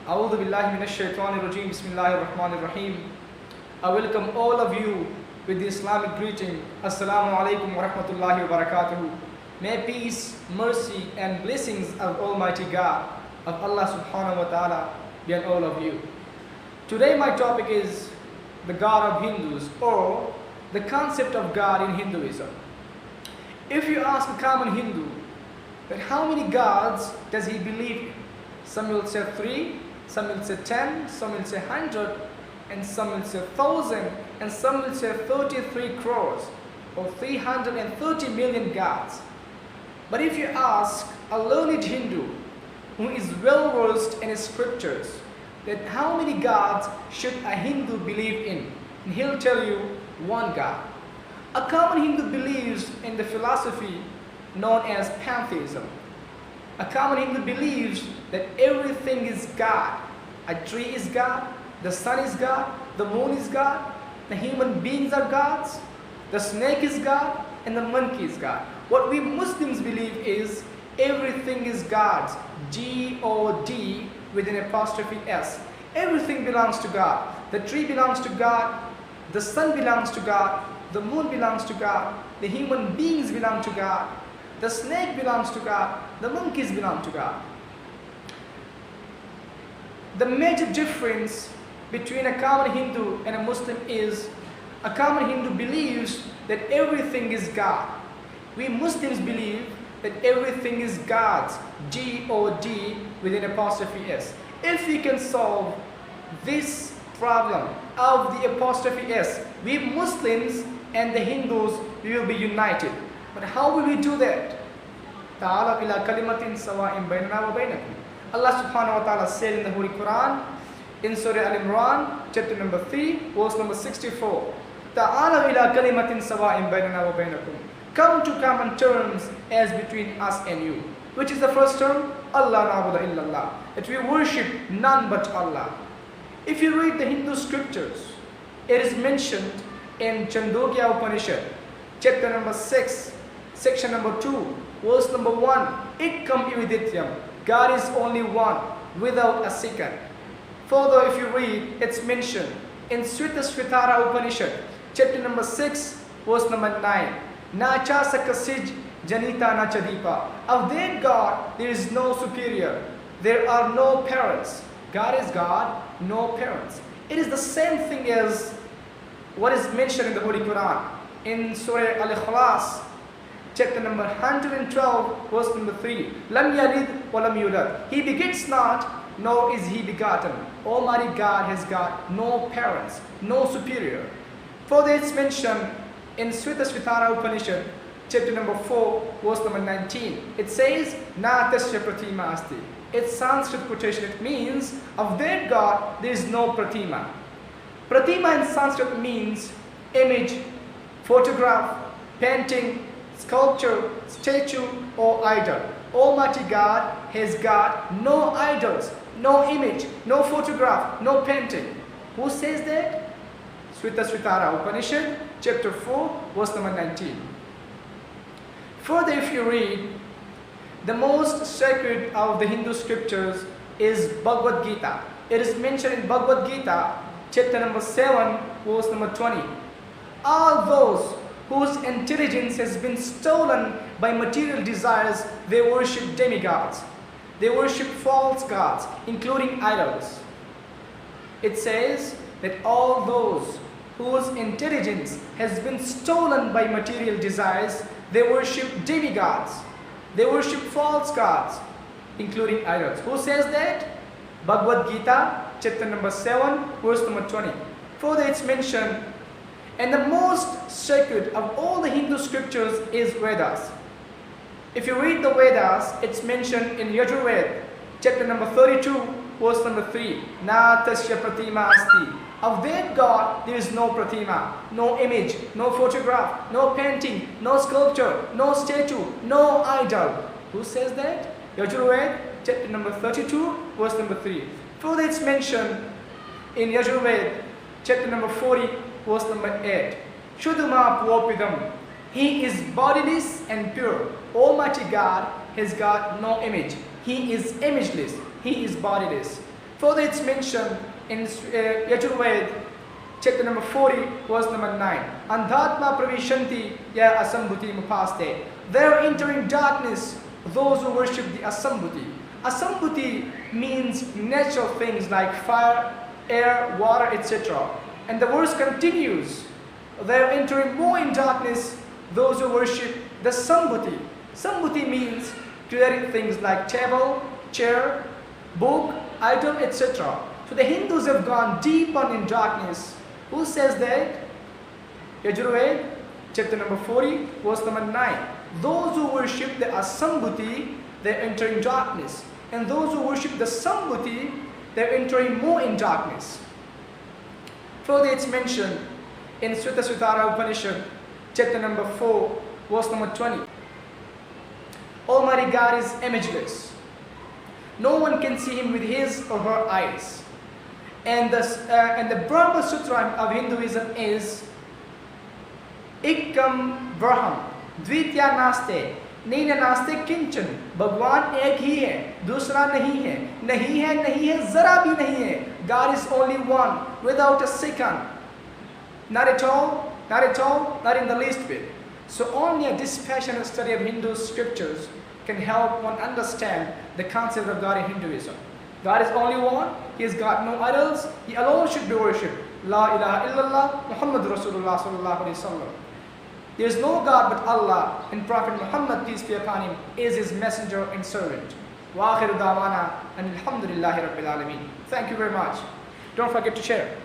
A'udhu billahi minash shaitanir rajim. Bismillahir rahmanir rahim. I welcome all of you with the Islamic greeting. Assalamu alaikum wa rahmatullahi wa barakatuhu. May peace, mercy and blessings of Almighty God, of Allah subhanahu wa ta'ala be on all of you. Today my topic is the God of Hindus, or the concept of God in Hinduism. If you ask a common Hindu that how many gods does he believe in, some will say 3, some will say 10, some will say 100, and some will say 1,000, and some will say 33 crores or 330 million gods. But if you ask a learned Hindu who is well versed in his scriptures that how many gods should a Hindu believe in, and he'll tell you one God. A common Hindu believes in the philosophy known as pantheism. A common Hindu believes that everything is God. A tree is God, the sun is God, the moon is God, the human beings are gods, the snake is God, and the monkey is God. What we Muslims believe is everything is God's, G-O-D with an apostrophe S. Everything belongs to God. The tree belongs to God, the sun belongs to God, the moon belongs to God, the human beings belong to God, the snake belongs to God, the monkeys belong to God. The major difference between a common Hindu and a Muslim is a common Hindu believes that everything is God. We Muslims believe that everything is God's, G-O-D with an apostrophe S. If we can solve this problem of the apostrophe S, we Muslims and the Hindus, we will be united. But how will we do that? Ta'ala ila kalimatin sawa'in bainana wa bainakum. Allah subhanahu wa ta'ala said in the Holy Quran, in Surah Al-Imran, chapter number 3, verse number 64, Ta'ala ila kalimatin sawa'in bainana wa bainakum. Come to common terms as between us and you. Which is the first term? Allah na'budu illallah. That we worship none but Allah. If you read the Hindu scriptures, it is mentioned in Chandogya Upanishad, chapter number 6, section number 2, verse number 1, Ikkam ividityam. God is only one, without a second. Further, if you read, it's mentioned in Svetashvatara Upanishad, chapter number 6, verse number 9, Nacha sakasij janita nachadipa. Of that God, there is no superior. There are no parents. God is God, no parents. It is the same thing as what is mentioned in the Holy Quran. In Surah Al-Ikhlas, chapter number 112, verse number 3. Lam yalid wa lam yulad. He begets not, nor is he begotten. Almighty God has got no parents, no superior. Further it's mentioned in Svetashvatara Upanishad, chapter number 4, verse number 19. It says, Na tasya pratima asti. It's Sanskrit quotation. It means, of that God, there is no pratima. Pratima in Sanskrit means image, photograph, painting, sculpture, statue, or idol. Almighty God has got no idols, no image, no photograph, no painting. Who says that? Svetashvatara Upanishad, chapter 4, verse number 19. Further, if you read, the most sacred of the Hindu scriptures is Bhagavad Gita. It is mentioned in Bhagavad Gita, chapter number 7, verse number 20. All those whose intelligence has been stolen by material desires, they worship demigods. They worship false gods, including idols. It says that all those whose intelligence has been stolen by material desires, they worship demigods. They worship false gods, including idols. Who says that? Bhagavad Gita, chapter number 7, verse number 20. Further it's mentioned, and the most sacred of all the Hindu scriptures is Vedas. If you read the Vedas, it's mentioned in Yajurveda, chapter number 32, verse number 3. Na tasya pratima asti. Of that God, there is no pratima, no image, no photograph, no painting, no sculpture, no statue, no idol. Who says that? Yajurveda, chapter number 32, verse number 3. Further it's mentioned in Yajurveda, chapter number 40, verse number 8. Shuduma Puopidam. He is bodiless and pure. Almighty God has got no image. He is imageless. He is bodiless. Further, it's mentioned in Yajurved, chapter number 40, verse number 9. Andhatma pravishanti ya asambhuti mupaste. They are entering darkness, those who worship the asambhuti. Asambhuti means natural things like fire, air, water, etc. And the verse continues. They are entering more in darkness, those who worship the sambhuti. Sambhuti means creating things like table, chair, book, idol, etc. So the Hindus have gone deep on in darkness. Who says that? Yajurved, chapter number 40, verse number 9. Those who worship the asambhuti, they are entering darkness. And those who worship the sambhuti, they are entering more in darkness. Further, it's mentioned in Sutta Upanishad, chapter number 4, verse number 20. Almighty God is imageless. No one can see Him with his or her eyes. And the Brahma Sutra of Hinduism is Ekam Braham, Dvitya Naste, Nina Naste Kinchan. Bhagwan ek hi hai, dusra nahi hai, nahi hai, zara bhi nahi hai. God is only one, without a second. Not at all, not in the least bit. So only a dispassionate study of Hindu scriptures can help one understand the concept of God in Hinduism. God is only one, He has got no idols, He alone should be worshipped. La ilaha illallah, Muhammad Rasulullah sallallahu alayhi wa sallam. There is no God but Allah, and Prophet Muhammad, peace be upon him, is His messenger and servant. Wa akhiru da'wana and alhamdulillahi rabbil alameen. Thank you very much. Don't forget to share.